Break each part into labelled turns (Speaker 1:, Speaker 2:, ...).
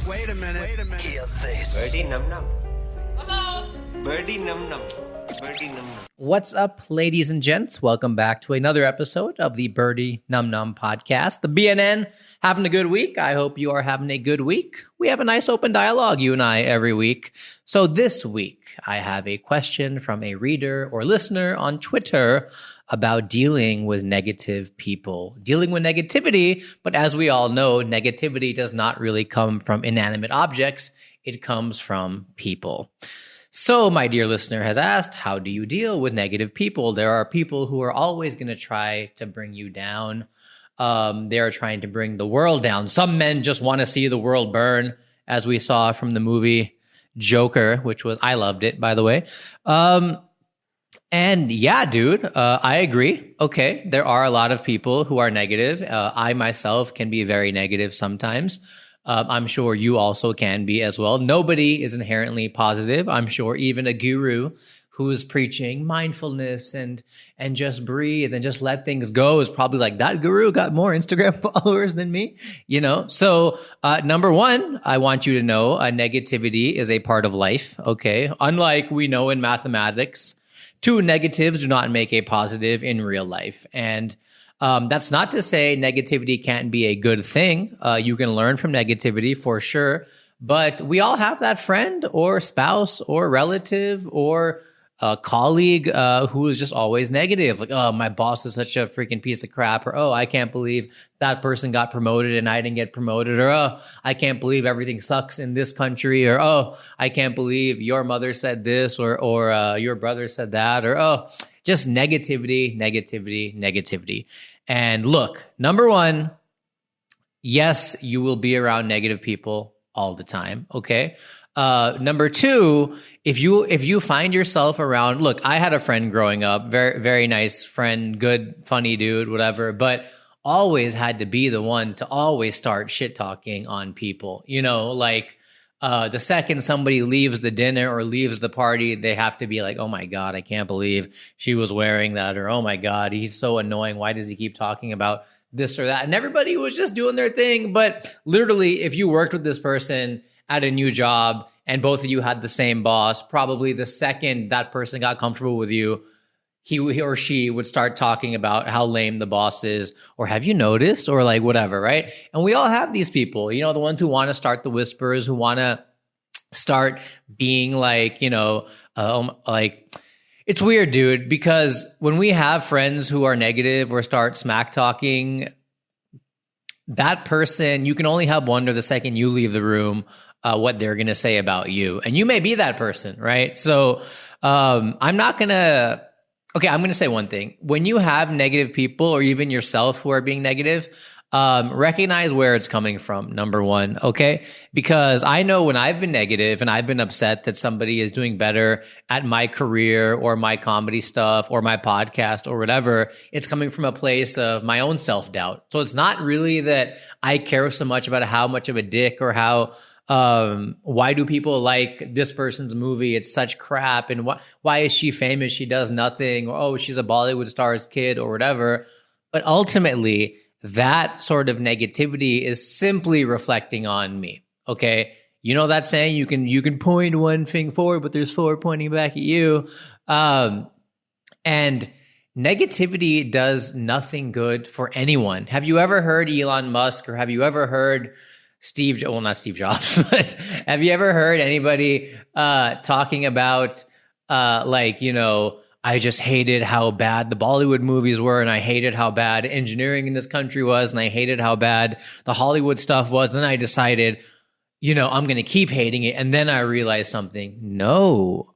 Speaker 1: Wait a minute.
Speaker 2: Hear this.
Speaker 3: Birdy Num Num. Birdy Num Num. Birdy Num Num.
Speaker 4: What's up, ladies and gents? Welcome back to another episode of the Birdy Num Num podcast. The BNN having a good week. I hope you are having a good week. We have a nice open dialogue, you and I, every week. So this week, I have a question from a reader or listener on Twitter about dealing with negative people, dealing with negativity. But as we all know, negativity does not really come from inanimate objects. It comes from people. So my dear listener has asked, how do you deal with negative people? There are people who are always going to try to bring you down. They are trying to bring the world down. Some men just want to see the world burn, as we saw from the movie Joker, which was, I loved it, by the way. And yeah, dude, I agree. Okay, there are a lot of people who are negative. I myself can be very negative sometimes. I'm sure you also can be as well. Nobody is inherently positive. I'm sure even a guru who is preaching mindfulness and just breathe and just let things go is probably like, that guru got more Instagram followers than me, you know? So, number one, I want you to know negativity is a part of life, okay? Unlike we know in mathematics, two negatives do not make a positive in real life. And that's not to say negativity can't be a good thing. You can learn from negativity for sure. But we all have that friend or spouse or relative or a colleague who is just always negative. Like, oh, my boss is such a freaking piece of crap. Or, oh, I can't believe that person got promoted and I didn't get promoted. Or, oh, I can't believe everything sucks in this country. Or, oh, I can't believe your mother said this or your brother said that. Or, oh, just negativity, negativity, negativity. And look, number one, yes, you will be around negative people all the time, okay? Number two, if you find yourself around, look, I had a friend growing up, very, very nice friend, good, funny dude, whatever, but always had to be the one to always start shit talking on people, you know, like, the second somebody leaves the dinner or leaves the party, they have to be like, oh my God, I can't believe she was wearing that. Or, oh my God, he's so annoying. Why does he keep talking about this or that? And everybody was just doing their thing. But literally, if you worked with this person at a new job and both of you had the same boss, probably the second that person got comfortable with you, he or she would start talking about how lame the boss is, or have you noticed, or like whatever, right? And we all have these people, you know, the ones who want to start the whispers, who want to start being like, you know, like, it's weird, dude, because when we have friends who are negative or start smack talking, that person, you can only have wonder the second you leave the room what they're going to say about you. And you may be that person, right? So I'm going to say one thing. When you have negative people or even yourself who are being negative, recognize where it's coming from, number one, okay? Because I know when I've been negative and I've been upset that somebody is doing better at my career or my comedy stuff or my podcast or whatever, it's coming from a place of my own self-doubt. So it's not really that I care so much about how much of a dick or how why do people like this person's movie? It's such crap. And why is she famous? She does nothing. Or, oh, she's a Bollywood star's kid or whatever. But ultimately, that sort of negativity is simply reflecting on me. Okay. You know that saying, you can point one thing forward, but there's four pointing back at you. And negativity does nothing good for anyone. Have you ever heard Elon Musk, or have you ever heard not Steve Jobs, but have you ever heard anybody talking about like, you know, I just hated how bad the Bollywood movies were, and I hated how bad engineering in this country was, and I hated how bad the Hollywood stuff was. And then I decided, you know, I'm going to keep hating it. And then I realized something. No.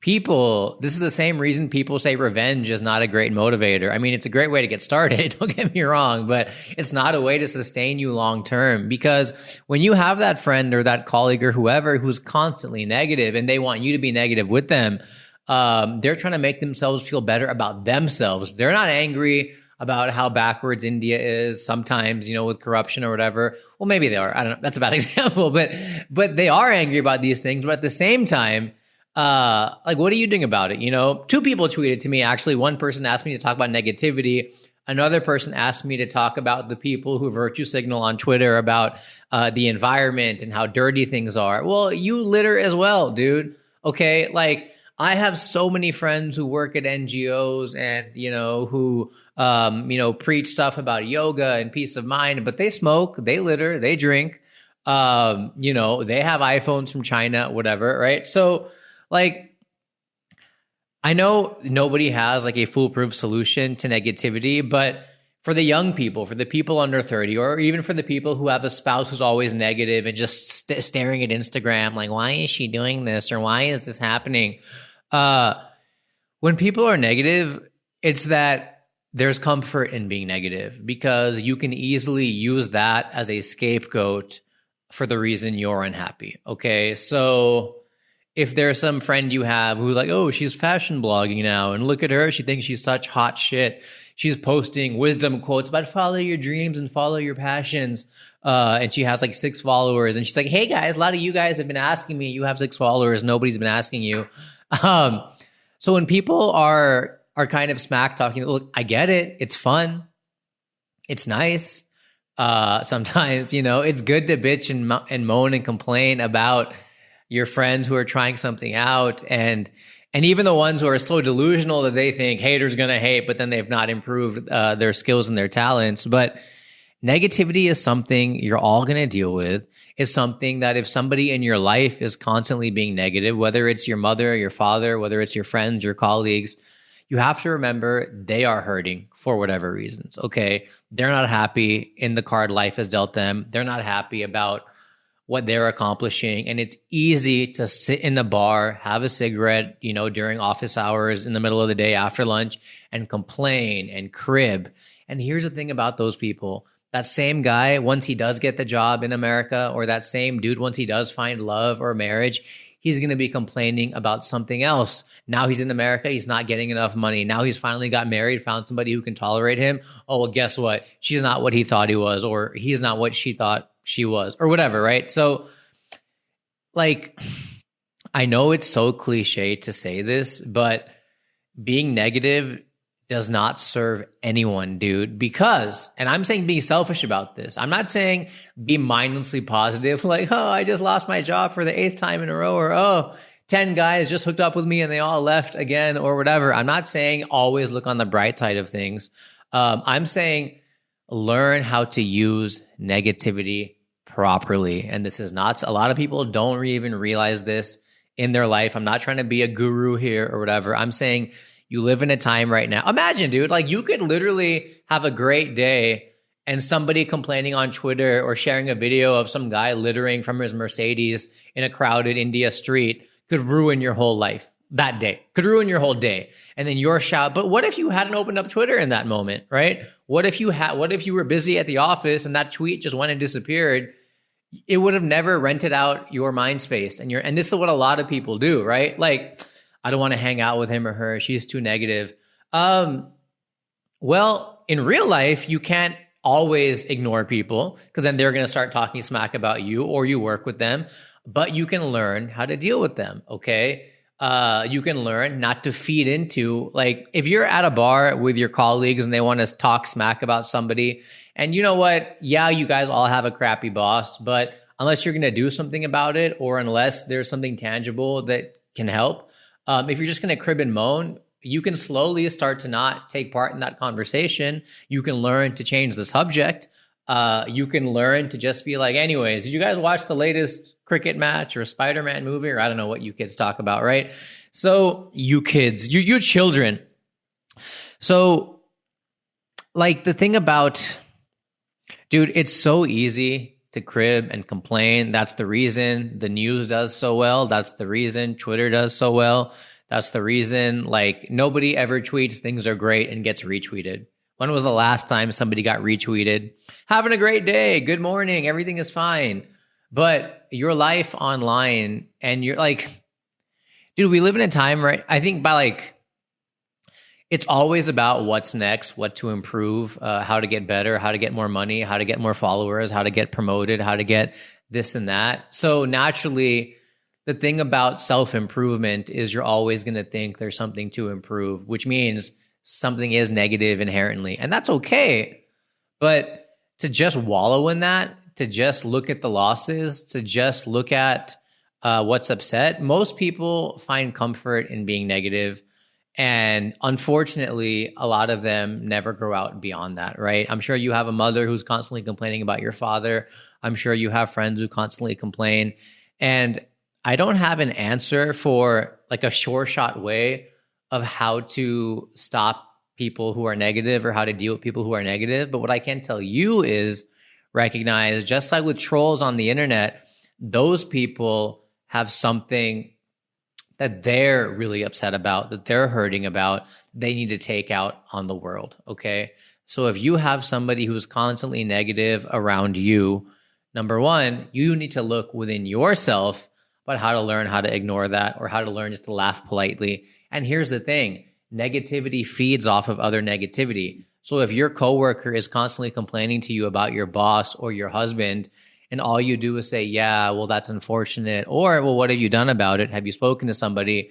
Speaker 4: People, this is the same reason people say revenge is not a great motivator. I mean, it's a great way to get started, don't get me wrong, but it's not a way to sustain you long term, because when you have that friend or that colleague or whoever who's constantly negative and they want you to be negative with them, they're trying to make themselves feel better about themselves. They're not angry about how backwards India is sometimes, you know, with corruption or whatever. Well, maybe they are. I don't know. That's a bad example, but they are angry about these things. But at the same time, like, what are you doing about it? You know, two people tweeted to me, actually. One person asked me to talk about negativity Another person asked me to talk about the people who virtue signal on Twitter about the environment and how dirty things are. Well, you litter as well, dude. Okay, like I have so many friends who work at NGOs and who preach stuff about yoga and peace of mind, but they smoke, they litter, they drink. They have iPhones from China, whatever, right? So, like, I know nobody has like a foolproof solution to negativity, but for the young people, for the people under 30, or even for the people who have a spouse who's always negative and just staring at Instagram, like, why is she doing this? Or why is this happening? When people are negative, it's that there's comfort in being negative because you can easily use that as a scapegoat for the reason you're unhappy. Okay. So if there's some friend you have who's like, oh, she's fashion blogging now, and look at her, she thinks she's such hot shit. She's posting wisdom quotes about follow your dreams and follow your passions. And she has like 6 followers. And she's like, hey guys, a lot of you guys have been asking me. You have 6 followers. Nobody's been asking you. So when people are kind of smack talking, look, I get it. It's fun. It's nice. Sometimes, it's good to bitch and moan and complain about your friends who are trying something out, and even the ones who are so delusional that they think haters gonna hate, but then they've not improved their skills and their talents. But negativity is something you're all gonna deal with. It's something that if somebody in your life is constantly being negative, whether it's your mother, your father, whether it's your friends, your colleagues, you have to remember they are hurting for whatever reasons. Okay, they're not happy in the card life has dealt them. They're not happy about what they're accomplishing. And it's easy to sit in a bar, have a cigarette, during office hours in the middle of the day after lunch and complain and crib. And here's the thing about those people. That same guy, once he does get the job in America, or that same dude, once he does find love or marriage, he's going to be complaining about something else. Now he's in America. He's not getting enough money. Now he's finally got married, found somebody who can tolerate him. Oh, well, guess what? She's not what he thought he was, or he's not what she thought she was, or whatever, right? So, like, I know it's so cliche to say this, but being negative does not serve anyone, dude, because, and I'm saying being selfish about this. I'm not saying be mindlessly positive, like, oh, I just lost my job for the 8th time in a row, or, oh, 10 guys just hooked up with me and they all left again, or whatever. I'm not saying always look on the bright side of things. I'm saying learn how to use negativity properly. And this is not, a lot of people don't even realize this in their life. I'm not trying to be a guru here or whatever. I'm saying you live in a time right now. Imagine, dude, like you could literally have a great day and somebody complaining on Twitter or sharing a video of some guy littering from his Mercedes in a crowded India street could ruin your whole life. That day could ruin your whole day. And then your shout. But what if you hadn't opened up Twitter in that moment, right? What if you were busy at the office and that tweet just went and disappeared? It would have never rented out your mind space. And this is what a lot of people do, right? Like, I don't want to hang out with him or her. She's too negative. Well, in real life, you can't always ignore people because then they're going to start talking smack about you or you work with them. But you can learn how to deal with them, okay? You can learn not to feed into, like, if you're at a bar with your colleagues and they want to talk smack about somebody, and you know what? Yeah, you guys all have a crappy boss, but unless you're going to do something about it, or unless there's something tangible that can help, if you're just going to crib and moan, you can slowly start to not take part in that conversation. You can learn to change the subject. You can learn to just be like, anyways, did you guys watch the latest cricket match or Spider-Man movie? Or I don't know what you kids talk about, right? So you kids, you children. So like the thing about, dude, it's so easy to crib and complain. That's the reason the news does so well. That's the reason Twitter does so well. That's the reason, like, nobody ever tweets things are great and gets retweeted. When was the last time somebody got retweeted? Having a great day. Good morning. Everything is fine. But your life online, and you're like, dude, we live in a time, right? I think it's always about what's next, what to improve, how to get better, how to get more money, how to get more followers, how to get promoted, how to get this and that. So naturally, the thing about self-improvement is you're always going to think there's something to improve, which means something is negative inherently. And that's okay. But to just wallow in that, to just look at the losses, to just look at what's upset, most people find comfort in being negative. And unfortunately, a lot of them never grow out beyond that, right? I'm sure you have a mother who's constantly complaining about your father. I'm sure you have friends who constantly complain. And I don't have an answer for like a sure shot way of how to stop people who are negative or how to deal with people who are negative. But what I can tell you is recognize, just like with trolls on the internet, those people have something that they're really upset about, that they're hurting about, they need to take out on the world, okay? So if you have somebody who's constantly negative around you, number one, you need to look within yourself about how to learn how to ignore that or how to learn just to laugh politely. And here's the thing, negativity feeds off of other negativity. So if your coworker is constantly complaining to you about your boss or your husband, and all you do is say, yeah, well, that's unfortunate. Or, well, what have you done about it? Have you spoken to somebody?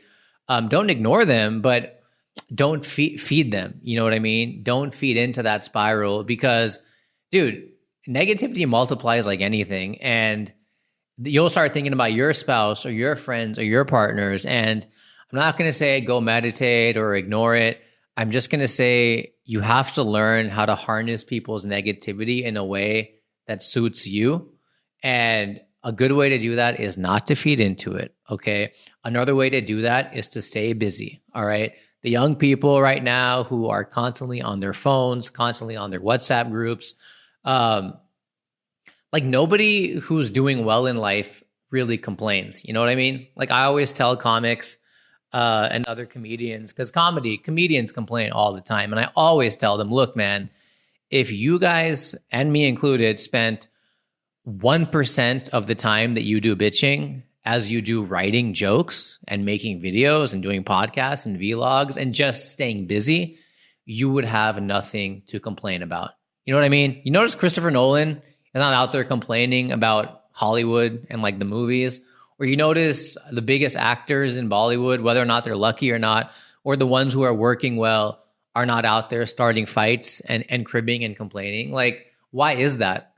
Speaker 4: Don't ignore them, but don't feed them. You know what I mean? Don't feed into that spiral because, dude, negativity multiplies like anything. And you'll start thinking about your spouse or your friends or your partners. And I'm not going to say go meditate or ignore it. I'm just going to say you have to learn how to harness people's negativity in a way that suits you. And a good way to do that is not to feed into it, okay? Another way to do that is to stay busy, all right? The young people right now who are constantly on their phones, constantly on their WhatsApp groups, like nobody who's doing well in life really complains, you know what I mean? Like I always tell comics and other comedians, because comedians complain all the time, and I always tell them, look, man, if you guys, and me included, spent 1% of the time that you do bitching as you do writing jokes and making videos and doing podcasts and vlogs and just staying busy, you would have nothing to complain about. You know what I mean? You notice Christopher Nolan is not out there complaining about Hollywood and like the movies, or you notice the biggest actors in Bollywood, whether or not they're lucky or not, or the ones who are working well are not out there starting fights and cribbing and complaining. Like, why is that?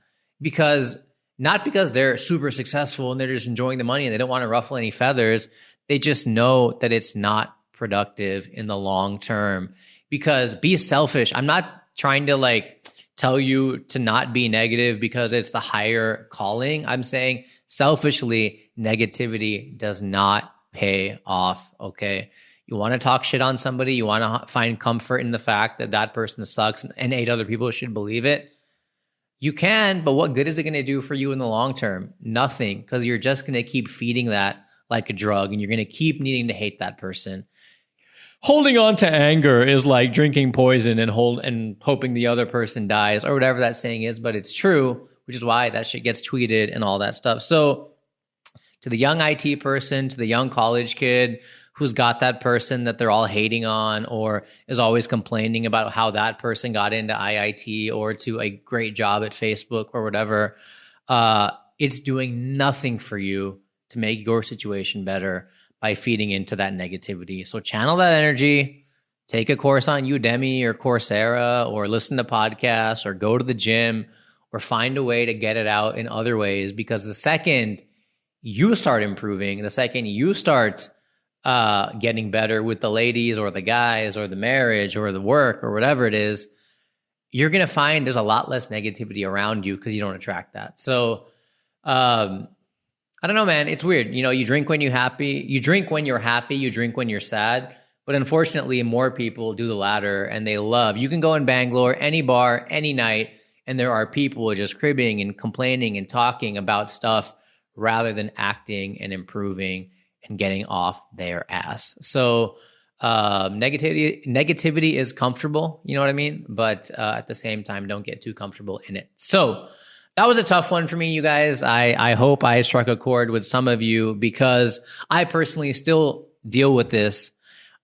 Speaker 4: Not because they're super successful and they're just enjoying the money and they don't want to ruffle any feathers. They just know that it's not productive in the long term. Because be selfish. I'm not trying to like tell you to not be negative because it's the higher calling. I'm saying selfishly, negativity does not pay off, okay? You want to talk shit on somebody. You want to find comfort in the fact that that person sucks and 8 other people should believe it. You can, but what good is it going to do for you in the long term? Nothing, because you're just going to keep feeding that like a drug, and you're going to keep needing to hate that person. Holding on to anger is like drinking poison and hoping the other person dies, or whatever that saying is, but it's true, which is why that shit gets tweeted and all that stuff. So to the young IT person, to the young college kid who's got that person that they're all hating on or is always complaining about how that person got into IIT or to a great job at Facebook or whatever, it's doing nothing for you to make your situation better by feeding into that negativity. So channel that energy, take a course on Udemy or Coursera, or listen to podcasts, or go to the gym, or find a way to get it out in other ways. Because the second you start improving, the second you start getting better with the ladies or the guys or the marriage or the work or whatever it is, you're going to find there's a lot less negativity around you because you don't attract that. So, I don't know, man. It's weird. You know, you drink when you're happy. You drink when you're happy. You drink when you're sad. But unfortunately, more people do the latter, and they love. You can go in Bangalore, any bar, any night, and there are people just cribbing and complaining and talking about stuff rather than acting and improving and getting off their ass. So negativity is comfortable, you know what I mean? But at the same time, don't get too comfortable in it. So that was a tough one for me, you guys. I hope I struck a chord with some of you, because I personally still deal with this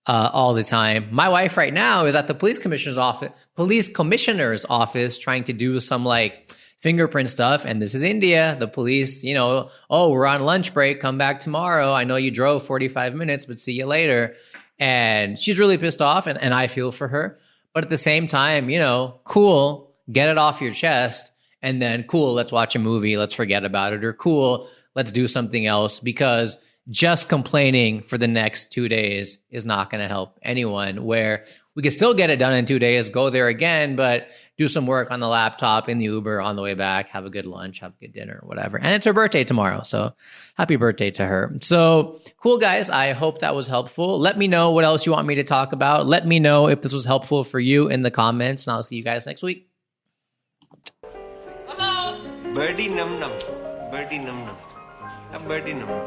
Speaker 4: all the time. My wife right now is at the police commissioner's office trying to do some like fingerprint stuff. And this is India. The police, you know, oh, we're on lunch break. Come back tomorrow. I know you drove 45 minutes, but see you later. And she's really pissed off, and I feel for her. But at the same time, cool, get it off your chest. And then, cool, let's watch a movie. Let's forget about it. Or cool, let's do something else. Because just complaining for the next 2 days is not going to help anyone. Where we can still get it done in 2 days, go there again, but do some work on the laptop, in the Uber, on the way back, have a good lunch, have a good dinner, whatever. And it's her birthday tomorrow. So happy birthday to her. So cool, guys. I hope that was helpful. Let me know what else you want me to talk about. Let me know if this was helpful for you in the comments, and I'll see you guys next week.
Speaker 3: Birdy Num Num. Birdy Num Num. Birdy Num Num.